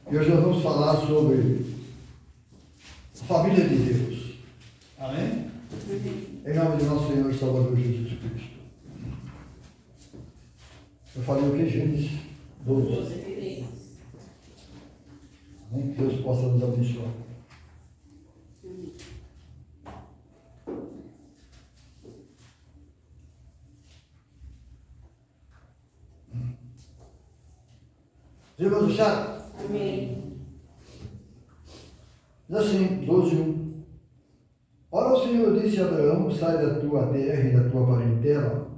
E hoje nós vamos falar sobre a família de Deus. Amém? Em nome de nosso Senhor e Salvador Jesus Cristo. Eu falei o que? Gênesis 12. Amém? Que Deus possa nos abençoar. Já vamos deixar? Amém. Diz assim, 12:1. Ora, o Senhor disse a Abraão: sai da tua terra e da tua parentela,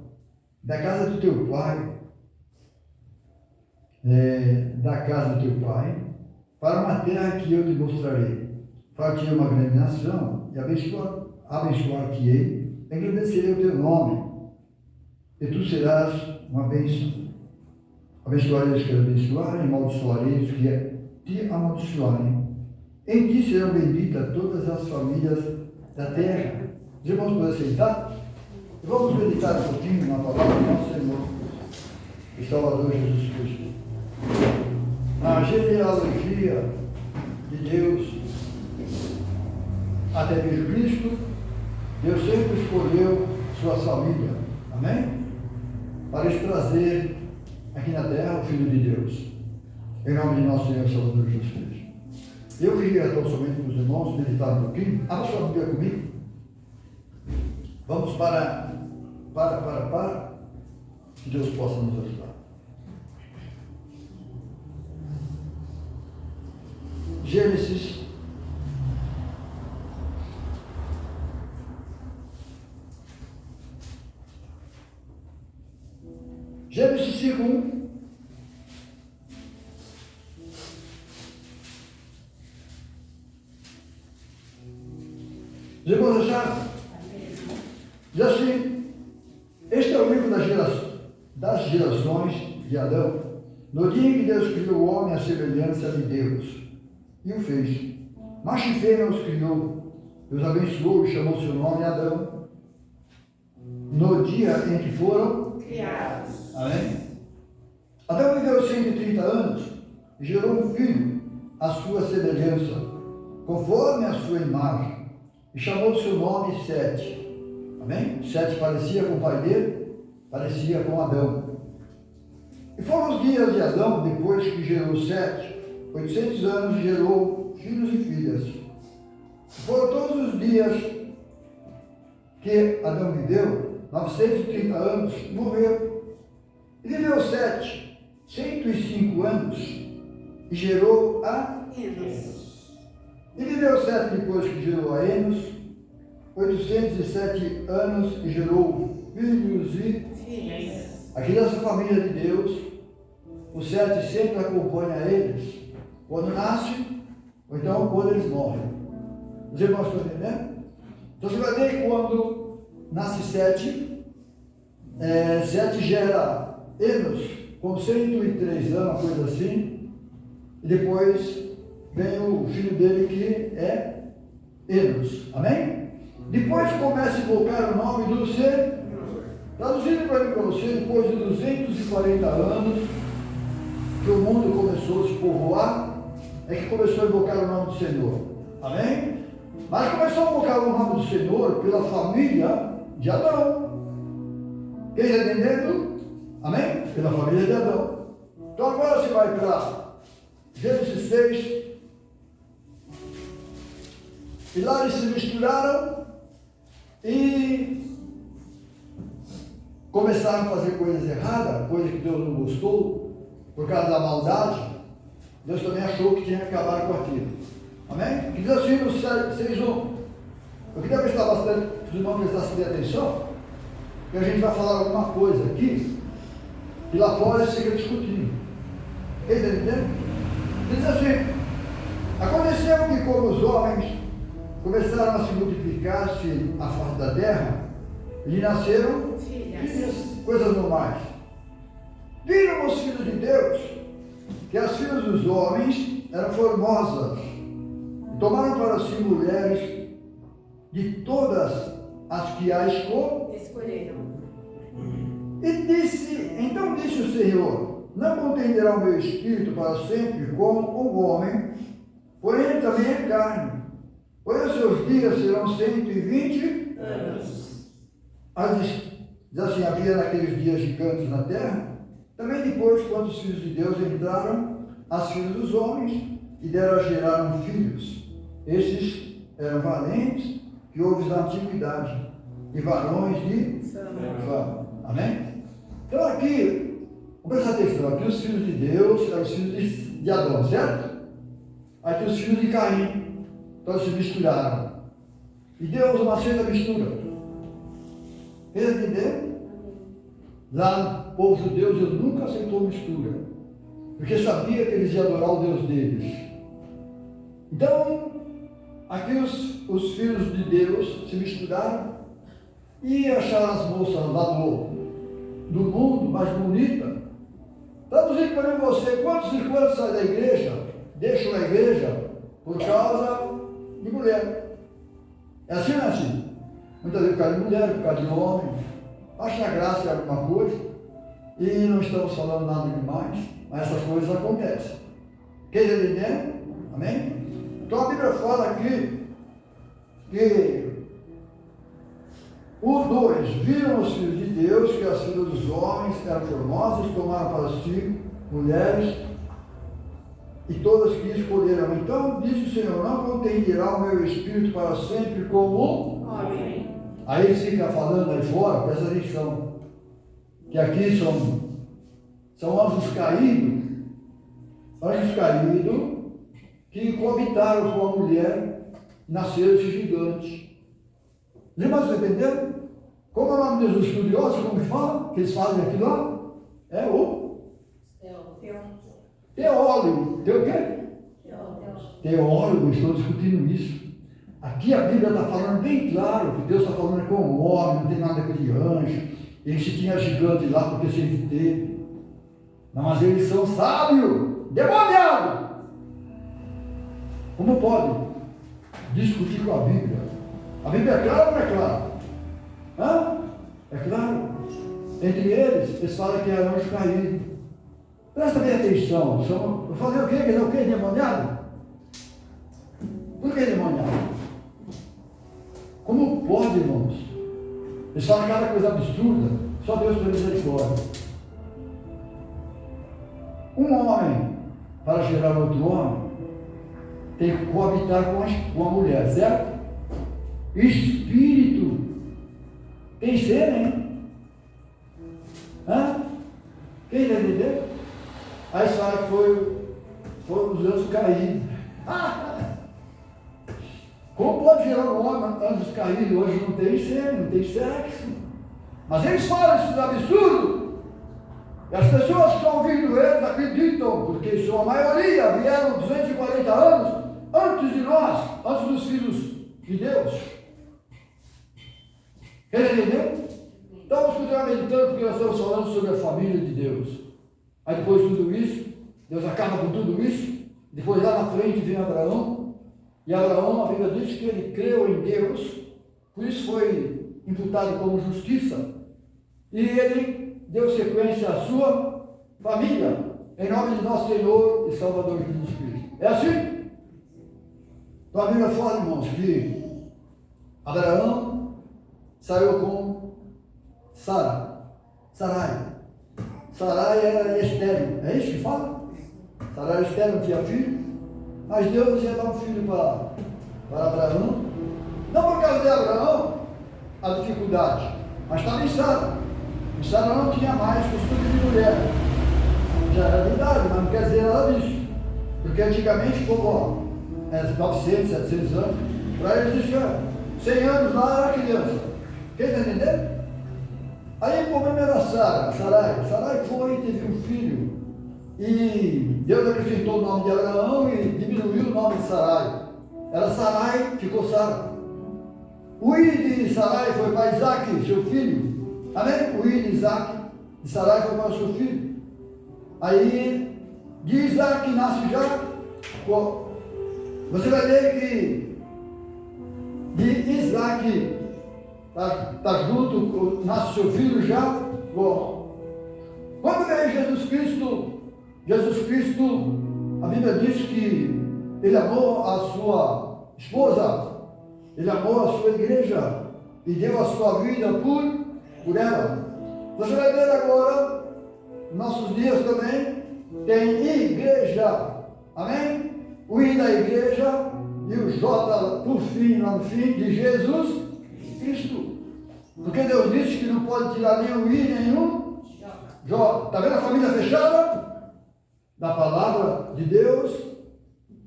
da casa do teu pai, para uma terra que eu te mostrarei. Far-te-ei uma grande nação, e abençoar-te-ei, engrandecerei o teu nome, e tu serás uma bênção. Abençoarei os que te abençoarem, e amaldiçoarei os que te amaldiçoarem. Em ti serão benditas todas as famílias da terra. Os irmãos podem aceitar? E vamos meditar um pouquinho na palavra do nosso Senhor e Salvador Jesus Cristo. Na genealogia de Deus, até ver Cristo, Deus sempre escolheu suas famílias. Amém? Para trazer aqui na terra o Filho de Deus. Em nome de nosso Senhor e Salvador Jesus Cristo. Eu queria tão somente com os irmãos meditar um pouquinho. Abra sua Bíblia comigo. Vamos para. Que Deus possa nos ajudar. Gênesis. Gênesis 5:1. Os irmãos acharam? Diz assim: este é o livro das gerações de Adão, no dia em que Deus criou o homem à semelhança de Deus, e o fez. Macho e fêmea os criou, os abençoou e chamou seu nome Adão, no dia em que foram criados. Amém? Adão viveu 130 anos e gerou um filho à sua semelhança, conforme a sua imagem, e chamou seu nome Sete. Amém? Sete parecia com o pai dele, parecia com Adão. E foram os dias de Adão, depois que gerou Sete, 800 anos, e gerou filhos e filhas. Foram todos os dias que Adão viveu, 930 anos, morreu. E viveu Sete, 105 anos, e gerou a Enos. E viveu Sete depois que gerou a Enos, 807 anos, e gerou filhos e Filhas. aqui nessa família de Deus, o Sete sempre acompanha eles, quando nasce, ou então quando eles morrem. Os irmãos estão entendendo? Então você vai ver que quando nasce Sete, Sete gera Enos com 103 anos, uma coisa assim, e depois vem o filho dele que é Enos. Amém? Depois começa a invocar o nome do Senhor. Traduzindo para você, depois de 240 anos que o mundo começou a se povoar, é que começou a invocar o nome do Senhor. Amém? Mas começou a invocar o nome do Senhor pela família de Adão. Quem está entendendo? Amém? Pela família de Adão. Então agora você vai para Gênesis 6. E lá eles se misturaram e começaram a fazer coisas erradas, coisas que Deus não gostou, por causa da maldade. Deus também achou que tinha que acabar com aquilo. Amém? Que diz assim no 6:1. Eu queria prestar bastante, que os irmãos prestassem atenção, que a gente vai falar alguma coisa aqui, que lá fora fica discutindo. Quem está entendendo? Diz assim: aconteceu que como os homens começaram a se multiplicar-se à face da terra, lhe nasceram filhas, coisas normais. Viram os filhos de Deus que as filhas dos homens eram formosas, e tomaram para si mulheres de todas as que escolheram. E então disse o Senhor: não contenderá o meu espírito para sempre como o homem, porém ele também é carne. Porém os seus dias serão 120 anos. Diz assim, havia naqueles dias gigantes na terra. Também depois, quando os filhos de Deus entraram, as filhas dos homens, e deram a geraram filhos. Esses eram valentes, que houve na antiguidade, e varões de fama. Amém? Então aqui, vamos prestar atenção, aqui os filhos de Deus eram os filhos de Adão, certo? Aqui os filhos de Caim, então eles se misturaram. E Deus uma certa mistura. Quer entender? Lá no povo judeu, Deus nunca aceitou mistura, porque sabia que eles iam adorar o Deus deles. Então, aqui os filhos de Deus se misturaram e acharam as moças lá do mundo mais bonitas. Traduzindo para mim você, quantos e quantos saem da igreja, deixam a igreja por causa de mulher? É assim ou não é assim? Muitas vezes por causa de mulher, por causa de homem, acha graça em alguma coisa, e não estamos falando nada demais, mas essas coisas acontecem. Quer entender? Amém? Então a Bíblia fala aqui que os dois viram os filhos de Deus, que as filhas dos homens eram formosas, tomaram para si mulheres, e todas que escolheram. Então disse o Senhor, não contenderá o meu espírito para sempre como Homem. Aí ele fica falando aí fora, presta atenção, que aqui são anjos caídos que coabitaram com a mulher, nasceram esses gigantes. Os irmãos estão entendendo? Como é o nome dos estudiosos, como que fala? Que eles fazem aquilo lá? É o teólogo. Tem o quê? Teólogo, estou discutindo isso. Aqui a Bíblia está falando bem claro que Deus está falando com o homem, não tem nada com de anjo. Ele se tinha gigante lá porque sempre teve. Não, mas eles são sábios, demoniados. Como pode discutir com a Bíblia? A Bíblia é clara ou não é clara? Hã? É claro. Entre eles falam que é anjo caído. Presta bem atenção. Eu falei o quê? Que é o quê? Demoniado? Por que demoniado? Como pode, irmãos? Eles falam cada coisa absurda. Só Deus tem misericórdia. Um homem, para gerar outro homem, tem que coabitar com a mulher, certo? Espírito tem ser, hein? Hã? Quem está entendendo? Aí fala que foram os anjos caídos. Como pode gerar um homem, anjos caídos? Hoje não tem sêmen, não tem sexo. Mas eles falam esses absurdos. E as pessoas que estão ouvindo eles acreditam, porque sua maioria vieram 240 anos antes de nós, antes dos filhos de Deus. Quer entender? Estamos continuando meditando porque nós estamos falando sobre a família de Deus. Aí depois de tudo isso, Deus acaba com tudo isso. Depois lá na frente vem Abraão. E Abraão, a Bíblia diz que ele creu em Deus, por isso foi imputado como justiça. E ele deu sequência à sua família, em nome de nosso Senhor e Salvador Jesus Cristo. É assim? Então a Bíblia fala, irmãos, que Abraão saiu com Sarai. Sarai era estéril. É isso que fala? Sarai era estéril, não tinha filho. Mas Deus ia dar um filho para Abraão. Não por causa de Abraão, a dificuldade, mas também Sara. E Sara não tinha mais costume de mulher. Já era de idade, mas não quer dizer nada disso. Porque antigamente, como 900, 700 anos, para eles existia 100 anos lá era criança. Quem está entendendo? Aí o problema era Sarai. Sarai foi e teve um filho. E Deus acrescentou o nome de Abraão e diminuiu o nome de Sarai. Era Sarai, ficou Sara. O I de Sarai foi para Isaac, seu filho. Amém? O I de Isaac, de Sarai foi para o seu filho. Aí, de Isaac nasce Jacó. Você vai ver que de Isaac está junto, nasce seu filho Jacó. Quando veio Jesus Cristo, a Bíblia diz que ele amou a sua esposa, ele amou a sua igreja e deu a sua vida por ela. Você vai ver agora, nossos dias também, tem igreja, amém? O I da igreja e o J por fim, lá no fim, de Jesus Cristo. Porque Deus disse que não pode tirar nem o I, nem o J. Está vendo a família fechada? Da palavra de Deus.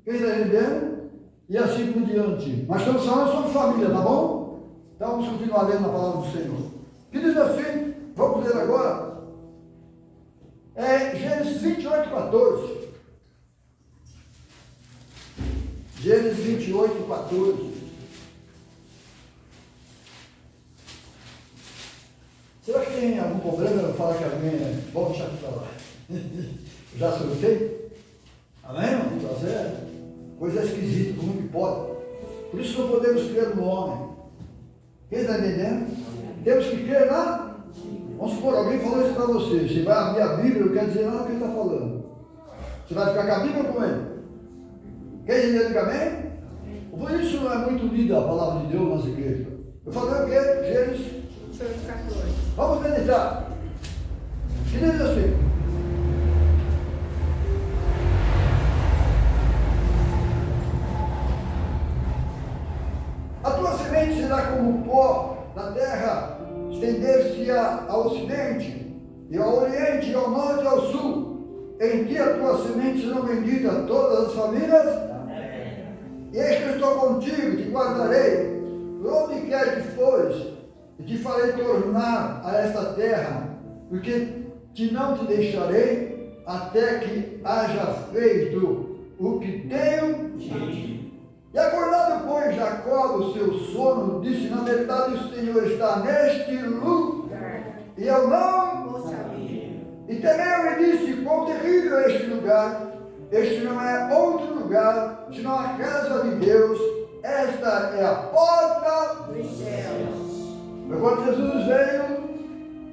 Quem está entendendo? E assim por diante. Mas estamos falando sobre família, tá bom? Então vamos continuar lendo a palavra do Senhor. Que diz assim, vamos ler agora. Gênesis 28, 14. Gênesis 28, 14. Será que tem algum problema eu falar que alguém é bom deixar aqui para lá? Já solucionei? Amém, irmão? Tá certo? Coisa esquisita, como que pode? Por isso não podemos crer no homem. Quem está entendendo? Temos que crer na. Vamos supor, alguém falou isso para você. Você vai abrir a Bíblia, não quer dizer nada do que ele está falando. Você vai ficar com a Bíblia ou com ele? Quem entende amém? Por isso não é muito lida a palavra de Deus nas igrejas. Eu falei o quê? Gênesis 28, 14. Vamos meditar. Que diz assim: a tua semente será como o pó da terra, estender-se-á ao ocidente, e ao oriente, e ao norte e ao sul. Em ti a tua semente serão benditas todas as famílias. E eis que eu estou contigo, te guardarei, por onde quer que fores, e te farei tornar a esta terra, porque não te deixarei até que haja feito o que tenho. E acordado, pois, Jacó do seu sono, disse: na verdade o Senhor está neste lugar, e eu não sabia. E temeu e disse: quão terrível é este lugar! Este não é outro lugar, senão a casa de Deus. Esta é a porta Dos céus. Mas quando Jesus veio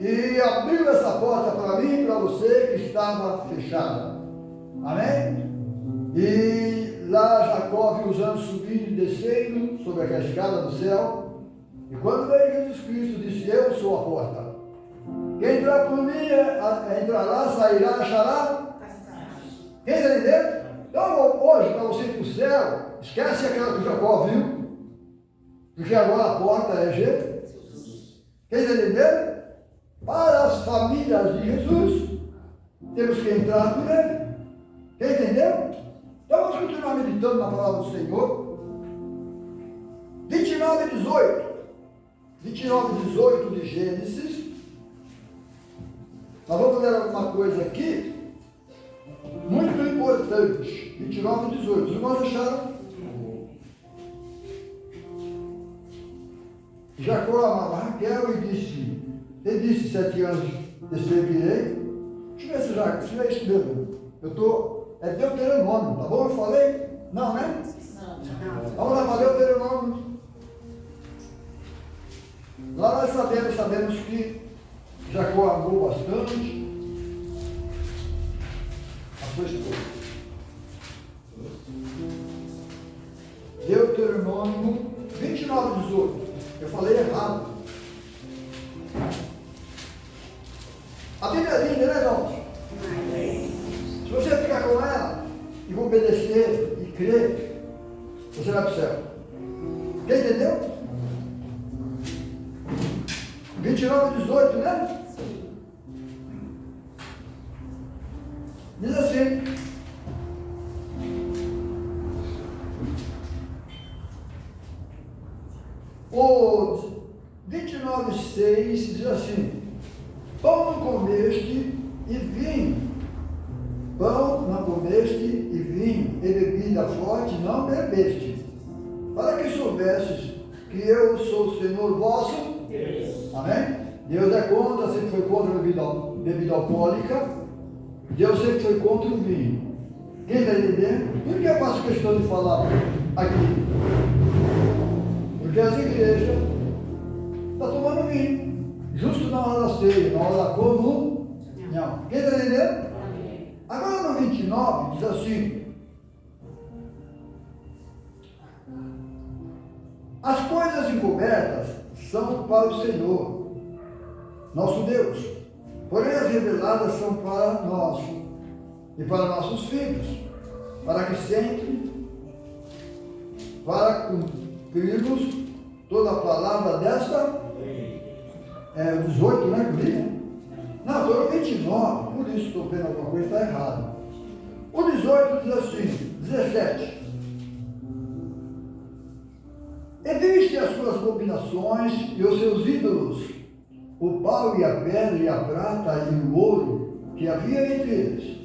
e abriu essa porta para mim e para você, que estava fechada. Amém? E lá Jacó viu os anjos subindo e descendo sobre a escada do céu. E quando veio Jesus Cristo, disse: eu sou a porta. Quem entrar por mim entrará, sairá, achará. Quem está entendendo? Então hoje, para você ir para o céu, esquece aquela que Jacó viu, porque agora a porta é Jesus. Quem está entendendo? Para as famílias de Jesus, temos que entrar por ele. Quem entendeu? Então vamos continuar meditando na palavra do Senhor. 29, 18. 29, 18 de Gênesis. Nós vamos ler alguma coisa aqui muito importante. 29 e 18. Os irmãos acharam? Jacó amava Raquel e disse: ele disse 7 anos descreverei. Deixa eu ver se já, se é isso mesmo. Eu estou. É Deuteronômio, tá bom? Eu falei? Não, né? Não. Vamos lá para Deuteronômio. Lá nós sabemos que Jacó amou bastante a sua esposa. Deuteronômio 29, 18. Eu falei errado. A Bíblia é linda, né, irmãos? Se você ficar com ela e obedecer e crer, você vai para o céu. Quem entendeu? 29, 18, né? Sim. Diz assim: o 29, 6 diz assim: pão não comeste e vinho. Pão não comeste e vinho, e bebida forte não bebeste, para que soubesses que eu sou o Senhor vosso Deus. Amém? Deus é contra, sempre foi contra a bebida alcoólica. Deus sempre foi contra o vinho. Quem está entendendo? Por que eu faço questão de falar aqui? Porque as igrejas estão tomando vinho, justo na hora da ceia, na hora da comunhão. Não. Quem está entendendo? Amém. Agora no 29 diz assim: as coisas encobertas são para o Senhor, nosso Deus, porém as reveladas são para nós e para nossos filhos, para que sempre, para cumprirmos toda a palavra desta, o 18, né, que eu li? Não, estou no 29, por isso estou vendo alguma coisa está errada. O 18 diz assim, 17. E viste as suas abominações e os seus ídolos, o pau e a pedra e a prata e o ouro que havia entre eles,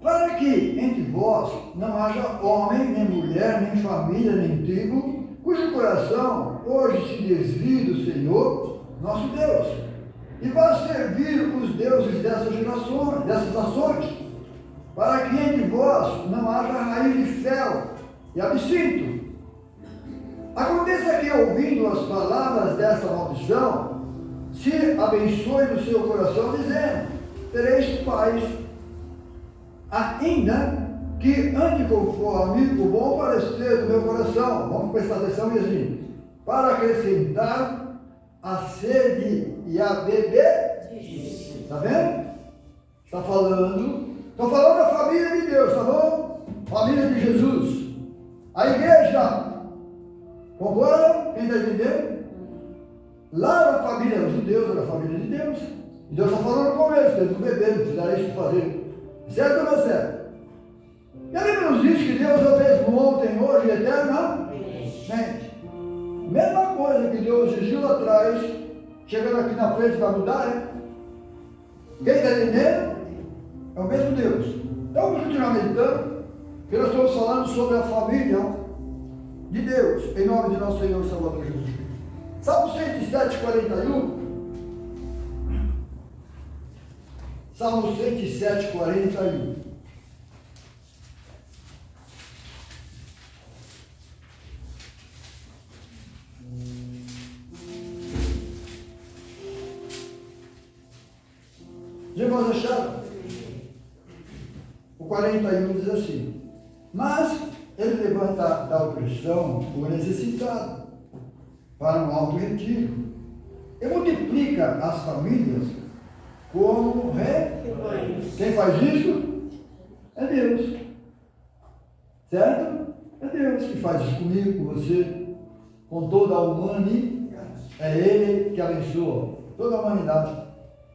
para que entre vós não haja homem, nem mulher, nem família, nem tribo, cujo coração hoje se desvie do Senhor, nosso Deus, e vá servir os deuses dessas gerações, dessas nações, para que entre vós não haja raiz de fel e absinto. Aconteça que, ouvindo as palavras dessa maldição, se abençoe no seu coração, dizendo: tereis paz, ainda que ande conforme o bom parecer do meu coração. Vamos prestar atenção e assim: para acrescentar a sede e a beber. Está vendo? Está falando. Estou falando da família de Deus, tá bom? Família de Jesus. A igreja. Concorda? Quem está entendendo? Lá na família dos judeus, era a família de Deus. E Deus está falando com eles, eles não beberam, fizeram isso para fazer. Certo ou não é certo? E a Bíblia nos diz que Deus é o mesmo ontem, hoje e eternamente. Mesma coisa que Deus exigiu lá atrás, chegando aqui na frente vai mudar, né? Quem está entendendo? É o mesmo Deus. Então vamos continuar meditando, que nós estamos falando sobre a família de Deus, em nome de nosso Senhor e Salvador Jesus Cristo. Salmo 107, 41. Salmo 107, 41. Já vamos achar? O 41 diz assim: mas ele levanta da opressão o necessitado para um alto retiro e multiplica as famílias como rebanhos. Quem faz isso? É Deus. Certo? É Deus que faz isso comigo, com você, com toda a humanidade. É Ele que abençoa toda a humanidade.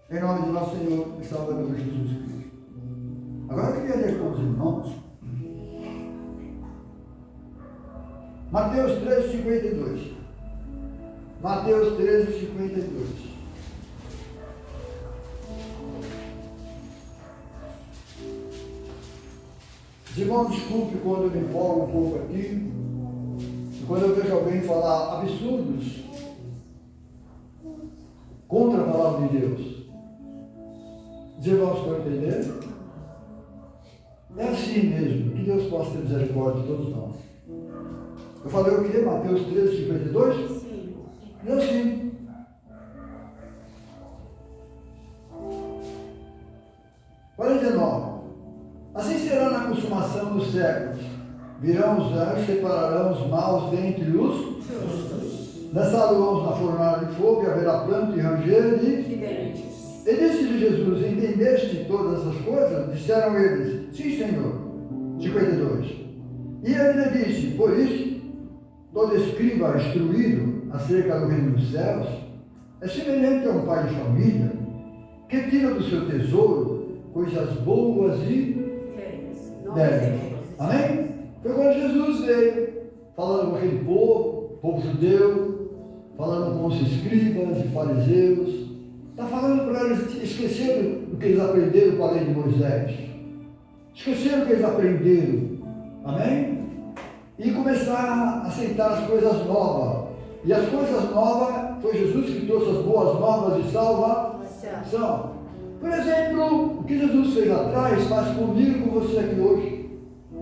Em nome de nosso Senhor e Salvador Jesus Cristo. Agora eu queria ler com os irmãos Mateus 13, 52. Mateus 13, 52. Os irmãos, desculpe quando eu me empolgo um pouco aqui, e quando eu vejo alguém falar absurdos contra a palavra de Deus. Os irmãos estão entendendo? É assim mesmo, que Deus possa ter misericórdia de todos nós. Eu falei o que? Mateus 13, 52? Sim. É assim. Assim será na consumação dos séculos. Virão os anjos, separarão os maus dentre os justos. Lançá-los na fornalha de fogo e haverá pranto e ranger de Dentes. E disse-lhe Jesus: entendeste todas essas coisas? Disseram eles: sim, Senhor. 52. E ele lhe disse: por isso, todo escriba instruído acerca do reino dos céus é semelhante a um pai de família que tira do seu tesouro coisas boas e belas. Amém? Foi quando Jesus veio, falando com aquele povo judeu, falando com os escribas e fariseus. Está falando para eles esquecerem o que eles aprenderam com a lei de Moisés. Esqueceram o que eles aprenderam. Amém? E começar a aceitar as coisas novas. E as coisas novas foi Jesus que trouxe as boas novas de salvação. Por exemplo, o que Jesus fez lá atrás, faz comigo e com você aqui hoje.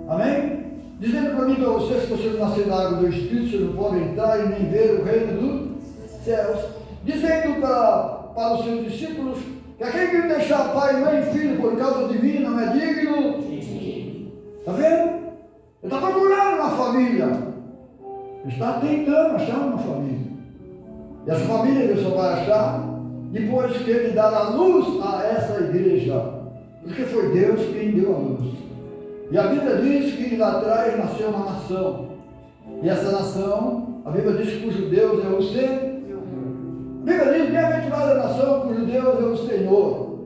Amém? Dizendo para mim e para vocês que você não nascer da água do Espírito, você não pode entrar e nem ver o reino dos céus. Dizendo para os seus discípulos Que aquele que deixar pai, mãe e filho por causa de mim não é digno. Está vendo? Ele está procurando uma família. Ele está tentando achar uma família. E essa família ele só vai achar depois que ele dar a luz a essa igreja. Porque foi Deus quem deu a luz. E a Bíblia diz que lá atrás nasceu uma nação. E essa nação, a Bíblia diz que cujo Deus é o Senhor. A Bíblia diz, bem-aventurada a nação cujo Deus é o Senhor.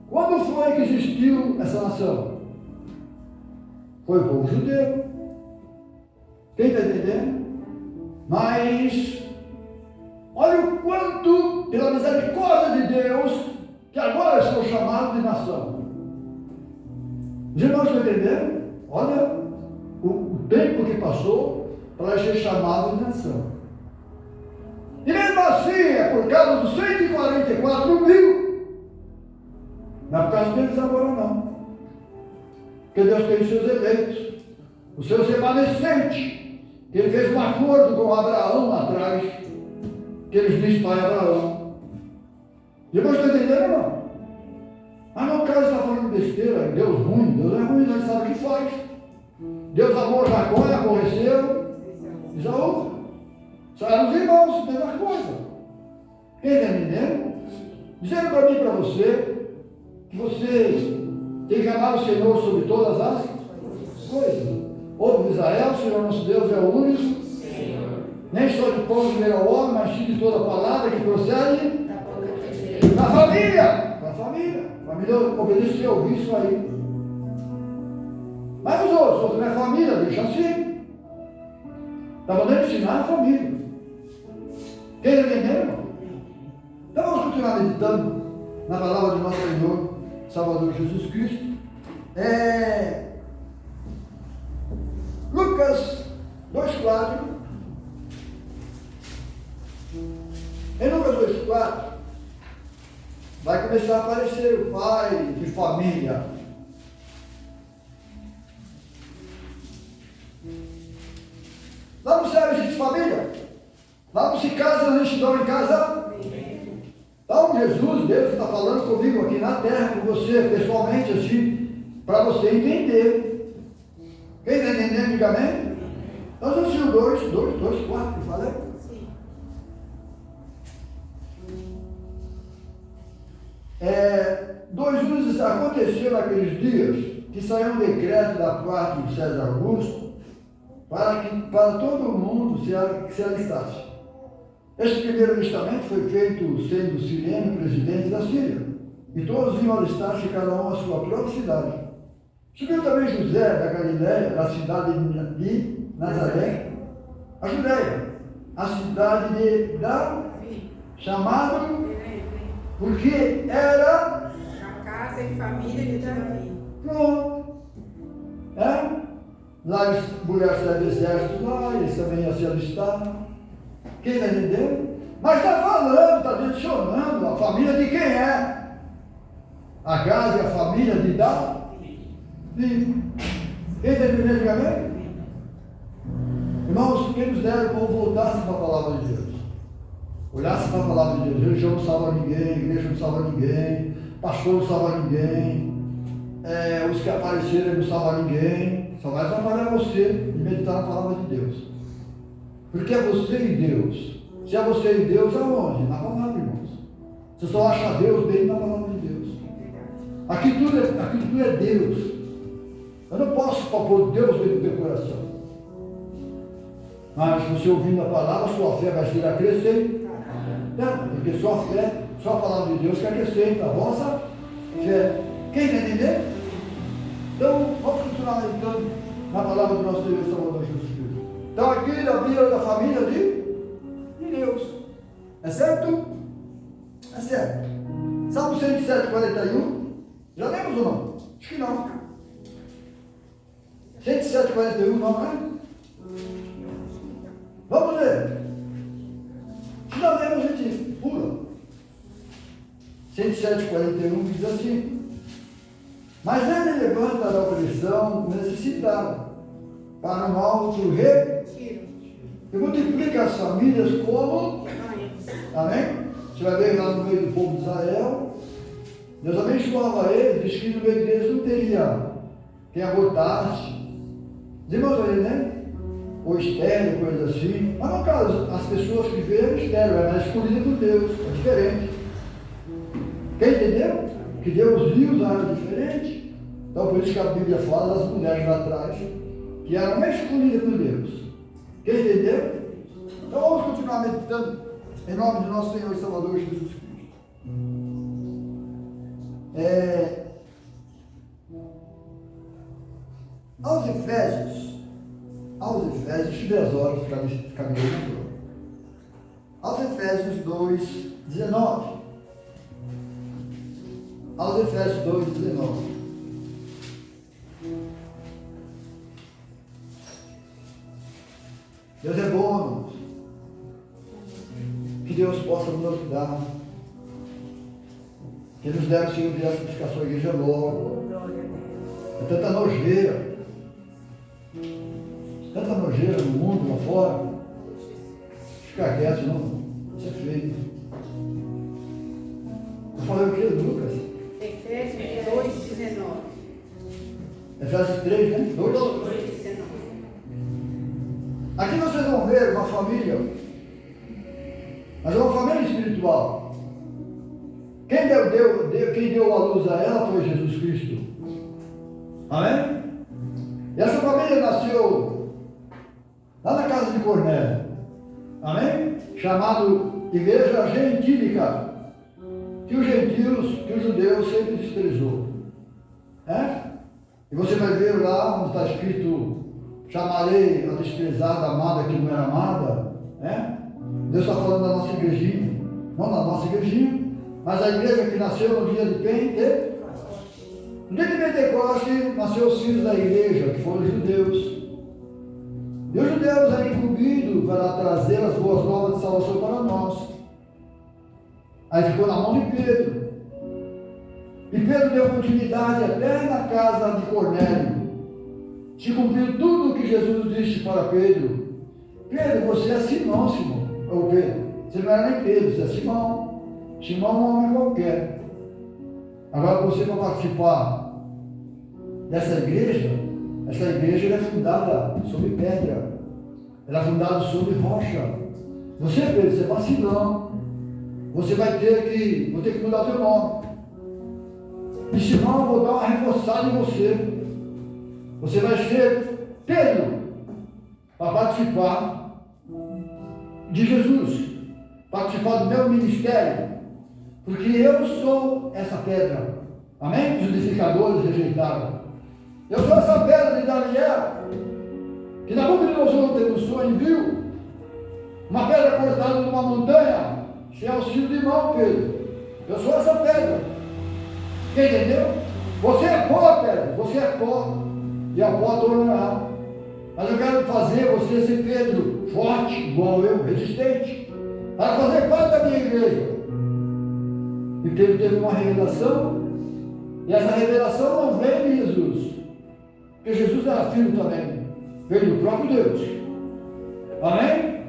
Quando foi que existiu essa nação? Foi o povo judeu. Quem está entendendo? Mas, olha o quanto, pela misericórdia de Deus, que agora são chamados de nação. Os irmãos estão entendendo? Olha o tempo que passou para ser chamado de nação. E mesmo assim, é por causa dos 144 mil. Não é por causa deles agora não. Porque Deus tem os seus eleitos, os seus remanescentes, que ele fez um acordo com Abraão lá atrás, que eles dizem para Abraão. Depois está entendendo, irmão? Mas não, o cara está falando besteira, Deus ruim, Deus é ruim, ele sabe o que faz. Deus amou Jacó e aborreceu Isaú. Só eram os irmãos, mesma coisa. Quem está entendendo? Dizendo para mim e para você, que você tem que amar o Senhor sobre todas as coisas. Ouve Israel, o Senhor nosso Deus é o único. Senhor. Nem só de pão viverá o homem, mas sim de toda palavra que procede da família. Da família. A família obedece a ouvir isso aí. Mas os outros não é família, deixa assim. Está mandando ensinar a família. Quem entendeu, irmão? Então vamos continuar meditando na palavra de nosso Senhor Salvador Jesus Cristo. Lucas 2,4. Em Lucas 2,4 vai começar a aparecer o pai de família. Lá no céu existe família. Lá não se casa, não se dorme em casa. Então Jesus, Deus está falando comigo aqui na terra, com você, pessoalmente, assim, para você entender. Quem está entendendo, diga amém? Nós vamos ser o 2, 4, que falei? Sim. 2 diz, aconteceu naqueles dias que saiu um decreto da parte de César Augusto para todo o mundo se alistasse. Este primeiro alistamento foi feito sendo Sirene presidente da Síria, e todos iam alistar-se cada um à sua própria cidade. Subiu também José da Galiléia, da cidade de Nazaré, a Judéia, a cidade de Davi, chamado porque era A casa e família de Davi. pronto. Lá as mulheres saíram do exército, lá eles também iam se alistar. Quem está entendendo? Mas está falando, está mencionando a família de quem é? A casa e a família de Davi. Quem está entendendo? Diga amém? Irmãos, quem nos dera como voltasse para a palavra de Deus, olhasse para a palavra de Deus. Religião não salva ninguém, igreja não salva ninguém, pastor não salva ninguém, os que apareceram não salvam ninguém. Só vai trabalhar você e meditar na palavra de Deus. Porque é você e Deus. Se é você e Deus, aonde? Na palavra, irmãos. Você só acha Deus bem na palavra de Deus. Aqui tudo é Deus. Eu não posso pôr Deus dentro do teu coração. Mas você ouvindo a palavra, sua fé vai ser acrescente. Porque sua fé, só a palavra de Deus que acrescenta a vossa fé. Quem está entendendo? Então, vamos continuar meditando na palavra do nosso Deus Salvador Jesus Cristo. Então, aqui havia da família de Deus. É certo? É certo. Salmo 107, 41. Já lemos ou não? Acho que não. 107, 41, não é? Vamos ver. Se não lemos, a gente pula. 107, 41 diz assim: mas ele levanta da opressão necessitada para um alto retiro e multiplica as famílias como. Amém? Você vai ver lá no meio do povo de Israel, Deus abençoava eles, diz que no meio deles não teria quem abortasse. Os irmãos aí, né? Ou estéreo, coisa assim. Mas no caso, as pessoas que viveram estéreo, eram escolhidas por Deus, é diferente. Quem entendeu? Que Deus viu os áreas diferentes. Então por isso que a Bíblia fala das mulheres lá atrás, que eram escolhidas por Deus. Quem entendeu? Então vamos continuar meditando em nome de nosso Senhor e Salvador Jesus Cristo. Aos Efésios, deixa eu ver as horas, caminhando. Aos Efésios 2, 19. Aos Efésios 2, 19. Deus é bom, irmãos. Que Deus possa nos ajudar. Que nos deve, Senhor, viesse buscar a sua igreja logo. É tanta nojeira. Tanta nojeira no mundo, lá fora. Ficar quieto, não. Isso é feio. Eu falei o que, Lucas? Efésios 2:19. Efésios 3, né? 2. 2:19. Aqui vocês vão ver uma família, mas é uma família espiritual. Quem deu a luz a ela foi Jesus Cristo. Amém? E essa família nasceu lá na casa de Cornélio. Amém? Chamado Igreja Gentílica, que os gentios, que os judeus sempre desprezou. E você vai ver lá onde está escrito: chamarei a desprezada, amada que não era amada. Deus está falando da nossa igrejinha. Não da nossa igrejinha, mas a igreja que nasceu no dia de Pentecostes. No dia de Pentecostes nasceu os filhos da igreja, que foram os judeus. E os judeus eram incumbidos para trazer as boas novas de salvação para nós. Aí ficou na mão de Pedro. E Pedro deu continuidade até na casa de Cornélio. Se cumpriu tudo o que Jesus disse para Pedro. Pedro, você é Simão, Simão. Ou Pedro, você não era nem Pedro, você é Simão. Simão é um homem qualquer. Agora você vai participar dessa igreja. Essa igreja é fundada sobre pedra. Ela é fundada sobre rocha. Você, Pedro, você é vacilão. Você vai ter que, vou ter que mudar o teu nome. E senão eu vou dar uma reforçada em você. Você vai ser Pedro para participar de Jesus, participar do meu ministério, porque eu sou essa pedra. Amém? Os edificadores rejeitaram. Eu sou essa pedra de Daniel, que Nabucodonosor teve um sonho e viu uma pedra cortada numa montanha, sem auxílio de mão, Pedro. Eu sou essa pedra. Quem entendeu? Você é pó, pedra. Você é pó. E a pó tornará. Mas eu quero fazer você ser Pedro, forte, igual eu, resistente, para fazer parte da minha igreja. E Pedro teve uma revelação, e essa revelação não veio de Jesus, porque Jesus era filho também, veio do próprio Deus. Amém?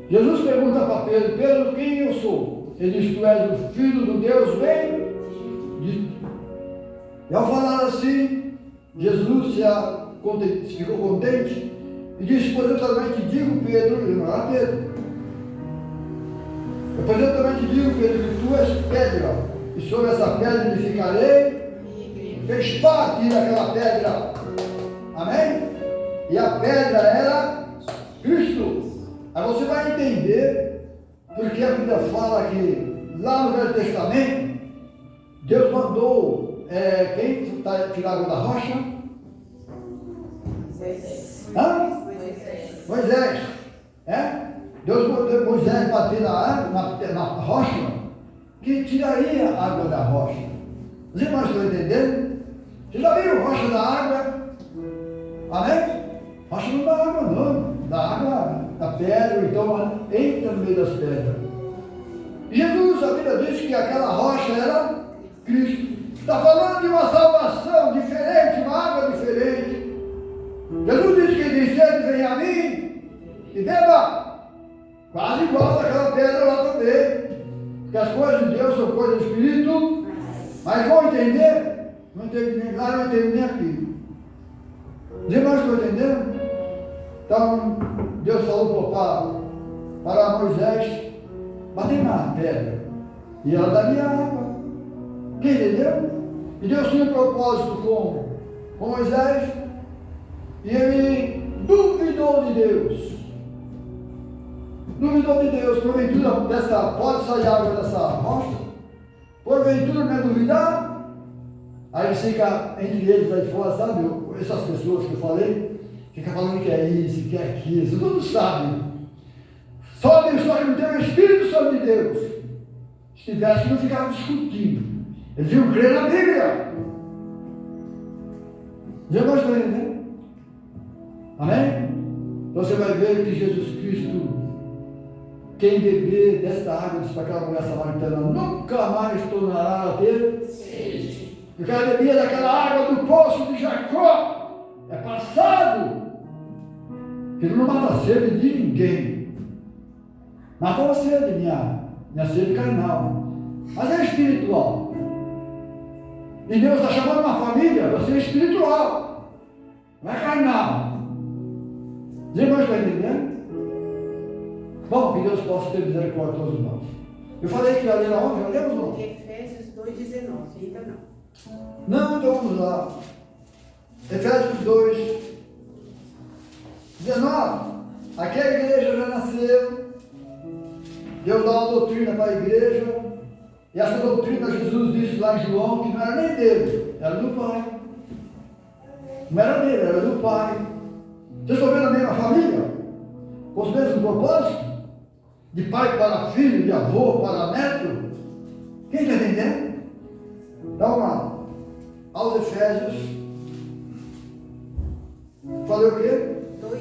Jesus pergunta para Pedro: Pedro, quem eu sou? Ele diz: tu és o filho do Deus bendito. E ao falar assim, Jesus ficou contente e disse: pois eu também te digo, Pedro, ele não era Pedro. Pois eu também te digo, Pedro, que tu és pedra, e sobre essa pedra edificarei. Fez parte daquela pedra. Amém? E a pedra era Cristo. Aí você vai entender porque a Bíblia fala que lá no Velho Testamento Deus mandou quem tirar água da rocha? Moisés. Deus mandou Moisés bater na água, na rocha, que tiraria a água da rocha. Os irmãos estão entendendo? Vocês já viram rocha da água? Amém? Rocha não dá água não, dá água da pedra, então entra no meio das pedras. Jesus, a Bíblia diz que aquela rocha era Cristo. Está falando de uma salvação diferente, uma água diferente. Jesus disse que quem tem sede vem a mim e beba. Quase igual daquela pedra lá também. Porque as coisas de Deus são coisas do Espírito Mas vão entender? Não entende nem lá, não entende nem aqui. Os irmãos estão entendendo? Então, Deus falou para Moisés bater na pedra. E ela daria água. Quem entendeu? E Deus tinha um propósito com Moisés. E ele duvidou de Deus. Duvidou de Deus. Porventura, pode sair água dessa rocha? Porventura não é duvidar? Aí fica entre eles aí fora, sabe? Essas pessoas que eu falei, fica falando que é isso, que é aquilo, todo mundo sabe. Só Deus só não tem o Espírito Santo de Deus. Se tivesse, não ficava discutindo. Eles iam crer na Bíblia. Já gostou, né? Amém? Então você vai ver que Jesus Cristo, quem beber desta água, disse para aquela mulher samaritana, nunca mais tornará a ter sede. Porque ela bebia daquela água do poço de Jacó. É passado. Que não mata a sede de ninguém. Mata a sede, minha sede carnal. Mas é espiritual. E Deus está chamando uma família para ser espiritual. Não é carnal. Os irmãos estão entendendo? Bom, que Deus possa ter misericórdia de todos nós. Eu falei que ia ler aonde? Já lemos ou não? Efésios 2,19. Ainda não. Não, então vamos lá. Efésios 2, 19. Aqui a igreja já nasceu. Deus dá uma doutrina para a igreja. E essa doutrina Jesus disse lá em João que não era nem dele, era do Pai. Não era dele, era do Pai. Vocês estão vendo a mesma família? Com os mesmos propósitos? De pai para filho, de avô para neto? Quem está entendendo? Então, lá, aos Efésios, falei o quê? 2,19.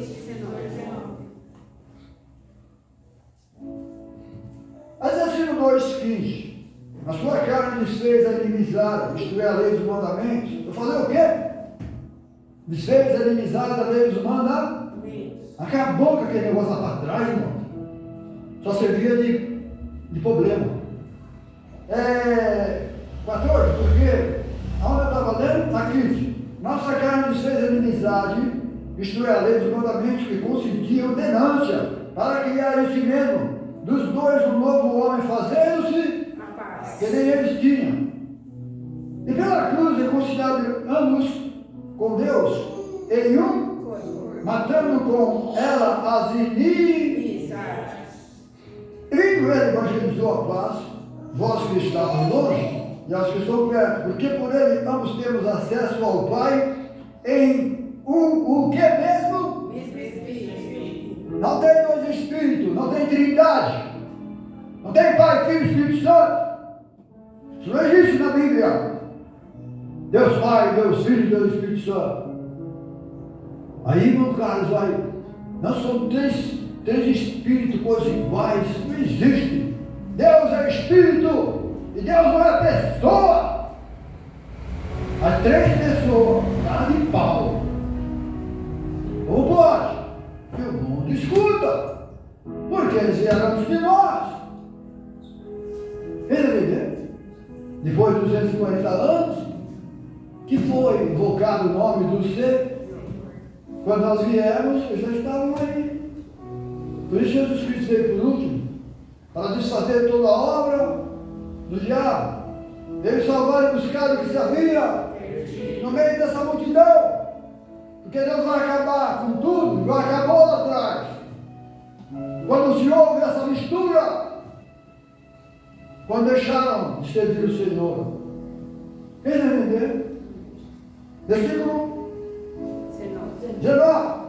Mas assim no 2,15, a sua carne desfez a inimizade, isto é, a lei dos mandamentos. Eu falei o quê? Desfez a inimizade da lei dos mandamentos. Acabou com aquele negócio lá para trás, irmão. Só servia de problema. 14, porque aonde eu estava lendo? Na 15. Nossa carne desfez a inimizade, isto é, a lei dos mandamentos que consentiam denúncia, para criar em si mesmo dos dois um novo homem, fazendo-se A paz. que nem eles tinham. E pela cruz reconciliado ambos com Deus em um, matando com ela as inimizades. Vindo ele evangelizou a paz, vós que estavam longe e aos que estão perto, porque por ele ambos temos acesso ao Pai em o que mesmo? Mesmo Espírito. Não tem dois espíritos, não tem trindade, não tem Pai, Filho e Espírito Santo. Isso não existe na Bíblia. Deus Pai, Deus Filho, Deus Espírito Santo. Aí, meu Carlos, não são três espíritos coisas iguais, não existe. Deus é espírito e Deus não é pessoa. As três pessoas, cara de pau. Ou pode? E o mundo escuta, porque eles vieram antes de nós. Entendeu? Depois de 240 anos, que foi invocado o nome do ser. Quando nós viemos, eles já estavam aí. Por isso Jesus Cristo veio por último, para desfazer toda a obra do diabo. Veio salvar e buscar o que se havia no meio dessa multidão. Porque Deus vai acabar com tudo, igual acabou lá atrás. Quando se houve essa mistura, quando deixaram de servir o Senhor. Quem não entendeu? Versículo 19.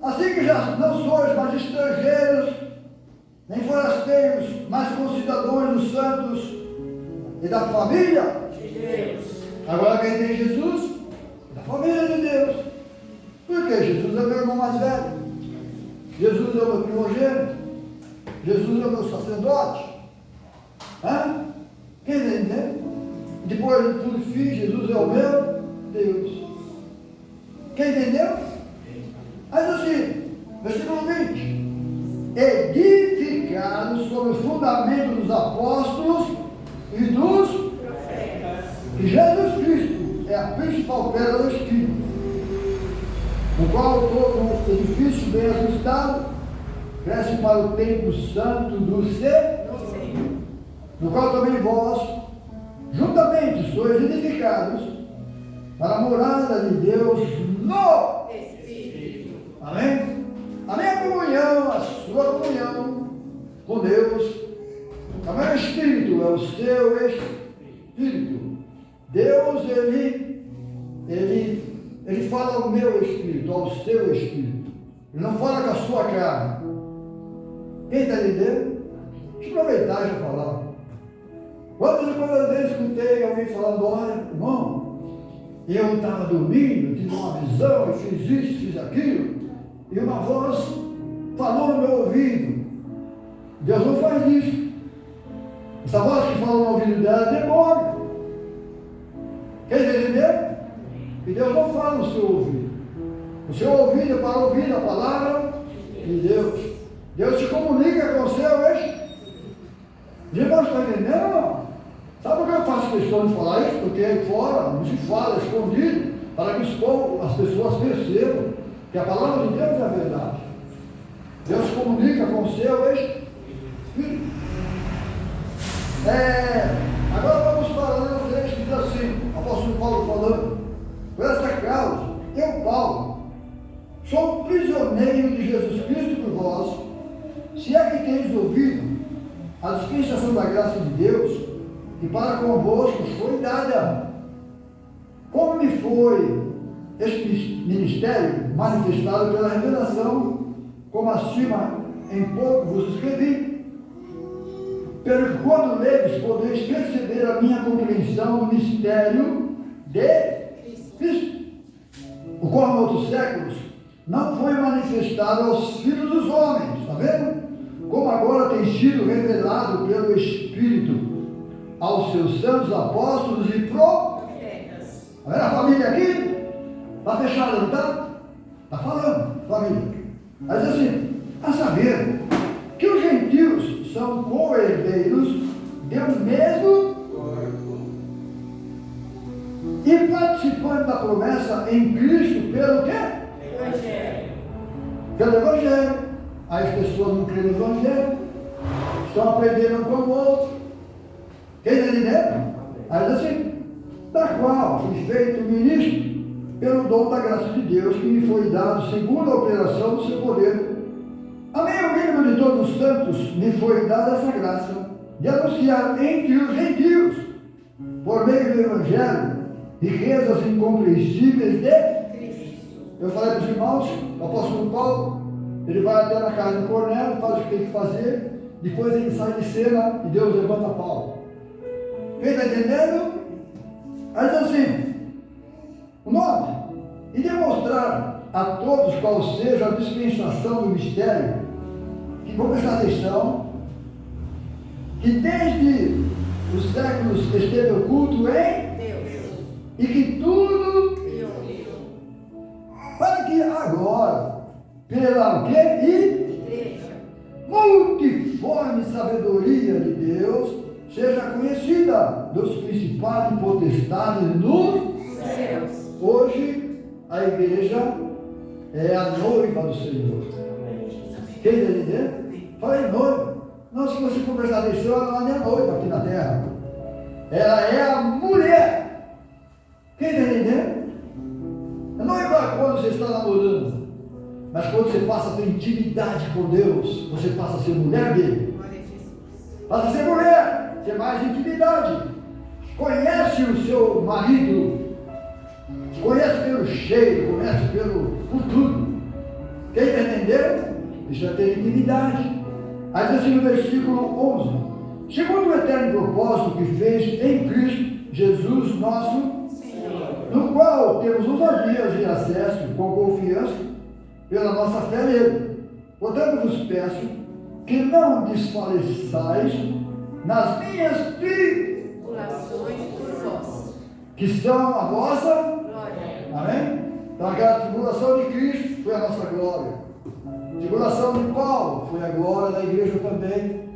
Assim que já não sois mais estrangeiros, nem forasteiros, mas concidadãos dos santos e da família de Deus. Agora quem tem Jesus? Da família de Deus. Porque Jesus é meu irmão mais velho. Jesus é o meu primogênito. Jesus é o meu sacerdote. Quem entendeu? Depois de tudo fim, Jesus é o meu Deus. Quem entendeu? Mas assim, versículo 20. Edificados sobre o fundamento dos apóstolos e dos profetas. que Jesus Cristo é a principal pedra do Espírito, no qual todo edifício bem ajustado cresce para o templo santo do Senhor, no qual também vós, juntamente, sois edificados para a morada de Deus no Espírito. Amém? A minha comunhão, a sua comunhão com Deus, o meu Espírito é o seu Espírito. Deus, Ele fala ao meu Espírito, ao seu Espírito. Ele não fala com a sua carne. Quem está entendendo? Deixa eu aproveitar e já falar. Quantas vezes escutei alguém falando, olha, irmão, eu estava dormindo, tive uma visão, eu fiz isso, fiz aquilo, e uma voz falou no meu ouvido. Deus não faz isso. Essa voz que fala no ouvido dela é demônio. Quer entender? Que Deus não fala no seu ouvido. O seu ouvido é para ouvir a palavra de Deus. Deus se comunica com o seu Espírito. Irmãos, está entendendo ou não? Sabe por que eu faço questão de falar isso? Porque aí fora não se fala, é escondido, para que as pessoas percebam que a palavra de Deus é a verdade. Deus se comunica com o seu Espírito. Agora vamos para o texto que diz assim, o apóstolo Paulo falando, por esta causa, eu, Paulo, sou prisioneiro de Jesus Cristo por vós, se é que teis ouvido a dispensação da graça de Deus, que para convosco foi dada. Como me foi este ministério manifestado pela revelação, como acima em pouco vos escrevi, pelo que quando ledes podeis perceber a minha compreensão do mistério de Cristo, o qual em outros séculos não foi manifestado aos filhos dos homens, está vendo? Como agora tem sido revelado pelo Espírito aos seus santos apóstolos e profetas. Está vendo a família aqui? Está fechada, não está? Está falando, família. Mas assim, a saber que os gentios são co-herdeiros do mesmo corpo e participantes da promessa em Cristo pelo quê? Evangelho. Pelo Evangelho. Aí as pessoas não creem no Evangelho, estão aprendendo um com o outro. Quem está entendendo? Aí diz assim, da qual fui feito ministro pelo dom da graça de Deus que me foi dado segundo a operação do seu poder. A mim, o mínimo de todos os santos, me foi dada essa graça de anunciar entre os gentios, por meio do Evangelho, riquezas incompreensíveis de Cristo. Eu falei para os irmãos, o apóstolo Paulo, ele vai até na casa do Cornélio, faz o que tem que fazer, depois ele sai de cena e Deus levanta Paulo. Quem está entendendo? Aí diz assim, o nome, e demonstrar a todos qual seja a dispensação do mistério, que vão prestar atenção, que desde os séculos esteve oculto em Deus. e que tudo Criou. para que agora, pela o quê? E Igreja. multiforme sabedoria de Deus seja conhecida dos principados e potestades nos Céus. Hoje a igreja é a noiva do Senhor. Quem está entendendo? Falei noiva. Não, se você for prestar atenção, ela não é noiva aqui na terra. Ela é a mulher. Quem está entendendo? A noiva quando você está namorando. Mas quando você passa a ter intimidade com Deus, você passa a ser mulher dele. Glória a Jesus. Passa a ser mulher, ter mais intimidade. Conhece o seu marido. Conhece pelo cheiro, conhece por tudo. Quem está entendendo? Isso é ter intimidade. Aí diz assim no versículo 11: segundo o eterno propósito que fez em Cristo Jesus nosso Senhor. no qual temos ousadias e acesso com confiança pela nossa fé nele. Portanto, vos peço que não desfaleçais nas minhas Tribulações por vós. que são a vossa. Glória. Amém? Então aquela tribulação de Cristo foi a nossa glória. A tribulação de Paulo foi a glória da igreja também.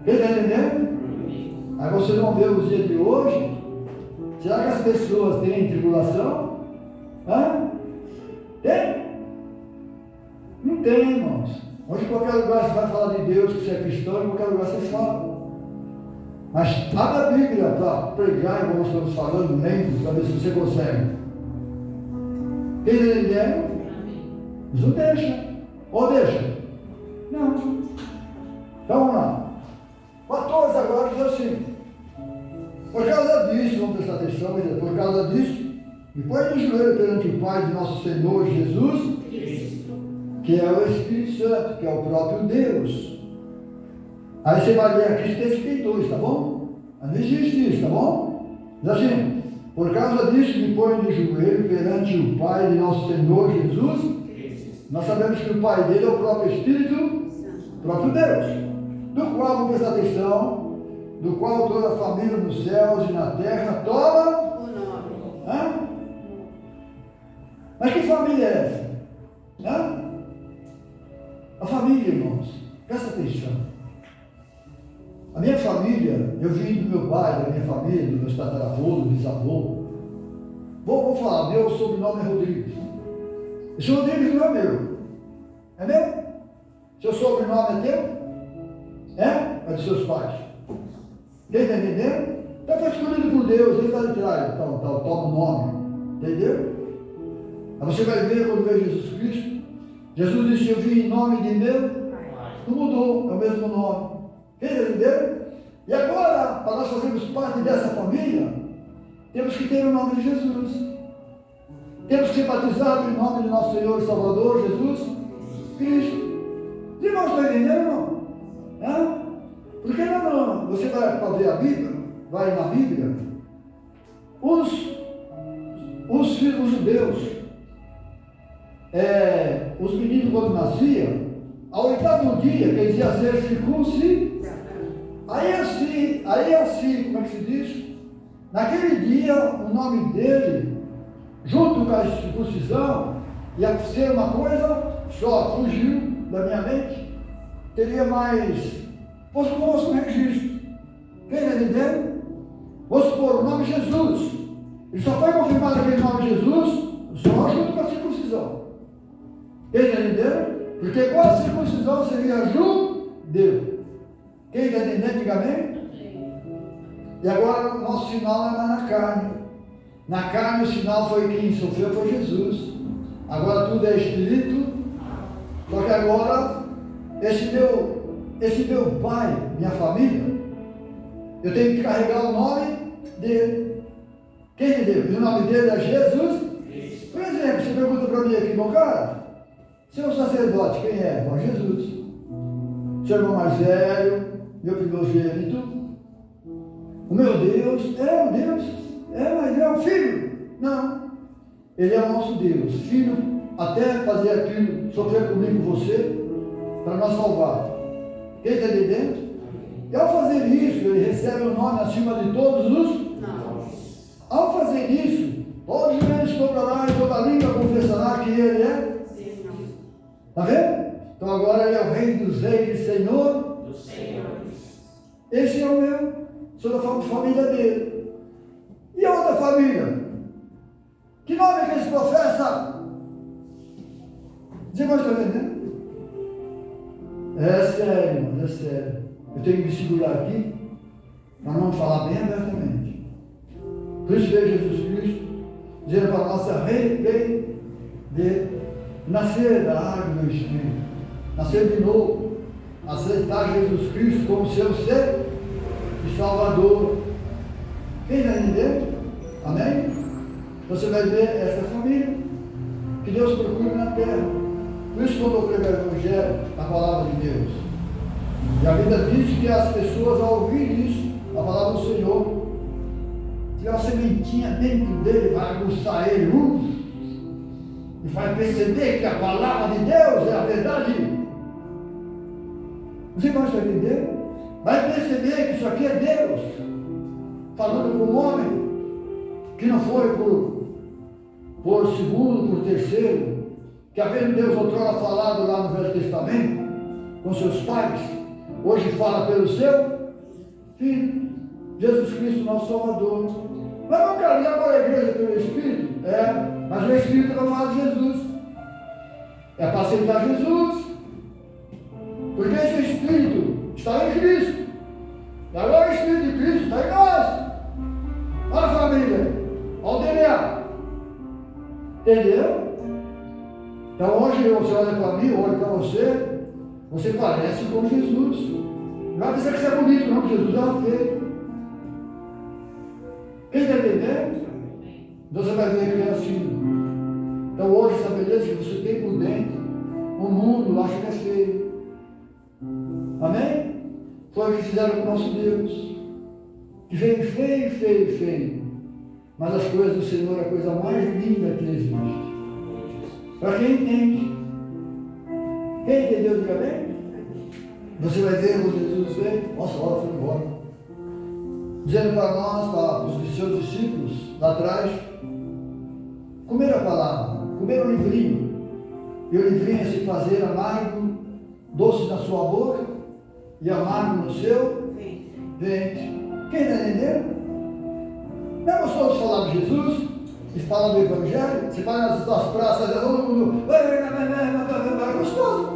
Quem está entendendo? Aí vocês vão ver os dias de hoje, Será que as pessoas têm tribulação? Hã? Tem? Não tem, irmãos. Hoje, em qualquer lugar você vai falar de Deus, que você é cristão, em qualquer lugar você fala. Mas abre a Bíblia para pregar, igual nós estamos falando, lendo, para ver se você consegue. Quem está entendendo? Não deixa. Ou deixa? Não. Então vamos lá. 14 agora diz assim. Por causa disso, vamos prestar atenção, por causa disso, me põe de joelho perante o Pai de nosso Senhor Jesus, que é o Espírito Santo, que é o próprio Deus. Aí você vai ler aqui, tem dois, tá bom? Não existe isso, tá bom? Diz assim, por causa disso me põe de joelho perante o Pai de nosso Senhor Jesus. Nós sabemos que o Pai dele é o próprio Espírito, o próprio Deus, do qual, vamos prestar atenção, do qual toda a família nos céus e na terra toma O nome. Hã? Mas que família é essa? Hã? A família, irmãos, presta atenção. A minha família, eu vim do meu pai, da minha família, do meu tataravô, do bisavô. Vou falar, meu sobrenome é Rodrigues. Esse Rodrigues não é meu. É meu? Seu sobrenome é teu? É? É dos seus pais. Quem está entendendo? Então foi escolhido por Deus, ele está de trás, toma o nome. Entendeu? Aí você vai ver quando vê Jesus Cristo. Jesus disse, eu vim em nome de meu. Não mudou, é o mesmo nome. Quem está entendendo? E agora, para nós fazermos parte dessa família, temos que ter o nome de Jesus. Temos que ser batizados em nome de nosso Senhor e Salvador, Jesus Cristo. Os irmãos estão entendendo, irmão? É? Porque não, você vai para ver a Bíblia, vai na Bíblia, os judeus, os meninos quando nasciam, ao 8º dia, que eles iam ser circuncidados. Aí assim, como é que se diz? Naquele dia, o nome dele, junto com a circuncisão, ia ser uma coisa só, fugiu da minha mente, teria mais, vamos supor um registro. Quem está entendendo? Vamos supor o nome Jesus. Ele só foi confirmado aquele nome Jesus só junto com a circuncisão. Quem está entendendo? Porque com a circuncisão seria judeu. Quem está entendendo? Diga amém? E agora o nosso sinal não é mais na carne. Na carne o sinal foi quem sofreu, foi Jesus. Agora tudo é espírito. Só que agora, esse meu pai, minha família, eu tenho que carregar o nome dele. Quem entendeu? E o nome dele é Jesus. Por exemplo, você pergunta para mim aqui, meu cara, seu sacerdote, quem é? Bom, Jesus. Seu irmão mais velho, meu primogênito, o meu Deus, mas ele é um filho. Não, ele é o nosso Deus, filho, até fazer aquilo, sofrer comigo você, para nos salvar. Quem está entendendo? E ao fazer isso, ele recebe o nome acima de todos os. Ao fazer isso, todo joelho dobrará e toda língua confessará que ele é. Está vendo? Então agora ele é o Rei dos Reis e Senhor dos Senhores. Esse é o meu, sou da família dele. E a outra família? Que nome é que eles professam? Os irmãos estão entendendo? É sério, irmãos, é sério. Eu tenho que me segurar aqui para não falar bem abertamente. Por isso veio Jesus Cristo dizendo para nós arrepender, nascer da água do Espírito, nascer de novo, aceitar Jesus Cristo como seu ser e Salvador. Quem está entendendo? Amém? Você vai ver essa família que Deus procura na terra. Por isso quando eu prego o Evangelho, a palavra de Deus. E a Bíblia diz que as pessoas ao ouvir isso, a palavra do Senhor, tiver uma sementinha dentro dele, vai aguçar ele, e vai perceber que a palavra de Deus é a verdade. Os irmãos estão entendendo? Vai perceber que isso aqui é Deus falando com um homem que não foi por segundo, por terceiro, que havendo Deus outrora falado lá no Velho Testamento com seus pais, hoje fala pelo seu Filho, Jesus Cristo, nosso Salvador. Mas não quero ir para a igreja pelo Espírito. Mas o Espírito não fala de Jesus. É para aceitar Jesus. Porque esse Espírito está em Cristo. E agora o Espírito de Cristo está em nós. Olha a família. Olha o DNA. Entendeu? Então hoje você olha para mim, eu olho para você, você parece com Jesus. Não vai dizer que você é bonito, não, que Jesus é feio. Quem está entendendo? Então você vai ver que é assim. Então hoje essa beleza que você tem por dentro, o mundo acha que é feio. Amém? Foi o que fizeram com o nosso Deus. Que veio feio, feio, feio. Mas as coisas do Senhor é a coisa mais linda que existe. Para quem entende. Quem entendeu, diga bem? Você vai ver quando Jesus veio. Nossa, a hora foi embora. Dizendo para nós, para os seus discípulos, lá atrás, comer a palavra, comer o livrinho. E o livrinho é se fazer amargo, doce na sua boca e amargo no seu ventre. Quem está entendendo? Não é gostoso falar de Jesus e falar do Evangelho? Você vai nas praças, todo mundo. É gostoso.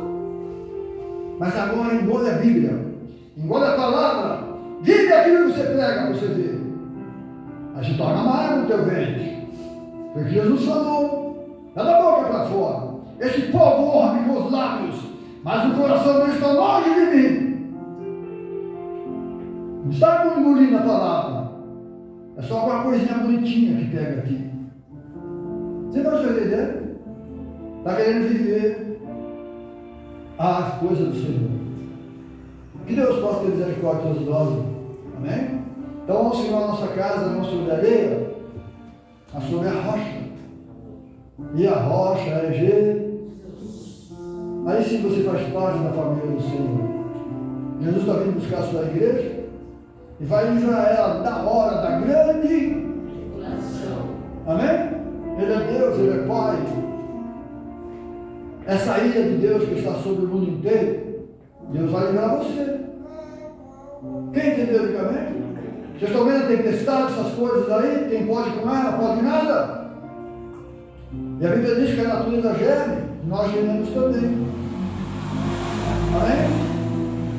Mas agora engole a Bíblia, engole a palavra, vive aquilo que você prega, você vê. Aí se torna amargo no teu ventre. Porque Jesus falou, dá da boca para fora. Esse povo honra com os lábios, mas o coração deles está longe de mim. Não está engolindo a palavra. É só alguma coisinha bonitinha que pega aqui. Você não está entendendo? Está querendo viver as coisas do Senhor. Que Deus possa ter misericórdia de todos nós. Amém? Então vamos firmar a nossa casa, não sobre a areia, mas sobre a rocha. E a rocha é Jesus. Aí sim você faz parte da família do Senhor. Jesus está vindo buscar a sua igreja e vai em Israel na hora da grande tribulação. Amém? Ele é Deus, Ele é Pai. Essa ilha de Deus que está sobre o mundo inteiro, Deus vai livrar você. Quem entendeu, diga amém? Vocês estão vendo a tempestade, essas coisas aí? Quem pode com ela, pode nada. E a Bíblia diz que a natureza geme, nós gememos também. Amém?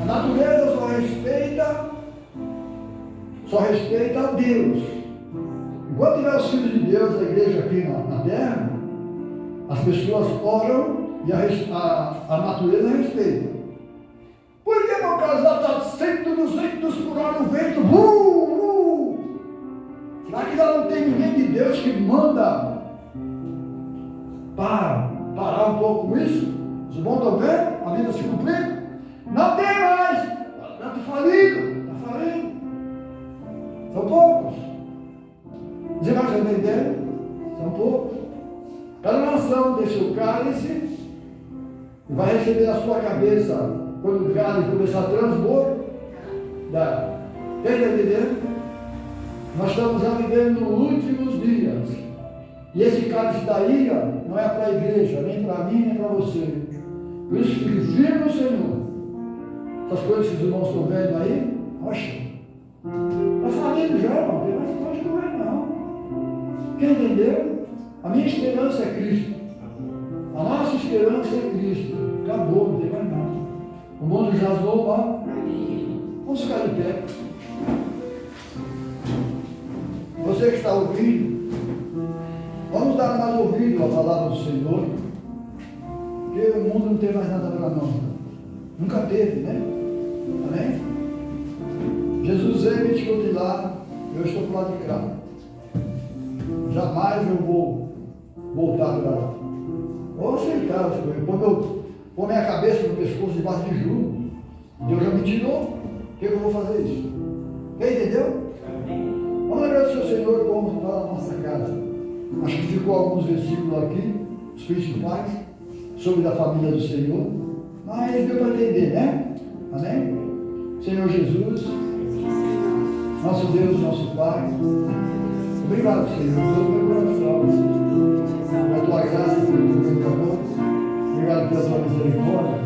A natureza só respeita a Deus. Enquanto tiver os filhos de Deus, da igreja aqui na terra, as pessoas oram e a natureza respeita. Por que meu casal está 100, 200 por hora no vento? Será que já não tem ninguém de Deus que manda parar um pouco com isso? Os bons estão vendo? A vida se cumprindo? Não tem mais! Está falido! Está falindo! São poucos. Os irmãos estão entendendo? São poucos. Cada nação tem seu cálice e vai receber na sua cabeça quando o cálice começar a transbordar. Está entendendo? Nós estamos já vivendo nos últimos dias. E esse cálice da ira não é para a igreja, nem para mim, nem para você. Por isso fique firme no Senhor. Essas coisas que os irmãos estão vendo aí, oxa, está falindo já, irmão. Tem mais coisa que não é, não. Quem entendeu? A minha esperança é Cristo. A nossa esperança é Cristo. Acabou, não tem mais nada. O mundo já zoou. Vamos ficar de pé. Você que está ouvindo, vamos dar mais ouvido à palavra do Senhor, porque o mundo não tem mais nada para nós. Nunca teve, né? Amém? Jesus veio e te tirou de lá, eu estou para lado de cá. Jamais eu vou voltar para lá. Vou aceitar as coisas. Pôr minha cabeça no pescoço debaixo de jugo. Deus já me tirou. Por que eu vou fazer isso? Quem entendeu? Vamos agradecer ao Senhor como está na nossa casa. Acho que ficou alguns versículos aqui, os principais, sobre a família do Senhor. Mas deu para entender, né? Amém? Senhor Jesus, nosso Deus, nosso Pai. Obrigado, Senhor, pelo meu coração, pela tua graça, pelo teu amor. Obrigado pela tua misericórdia.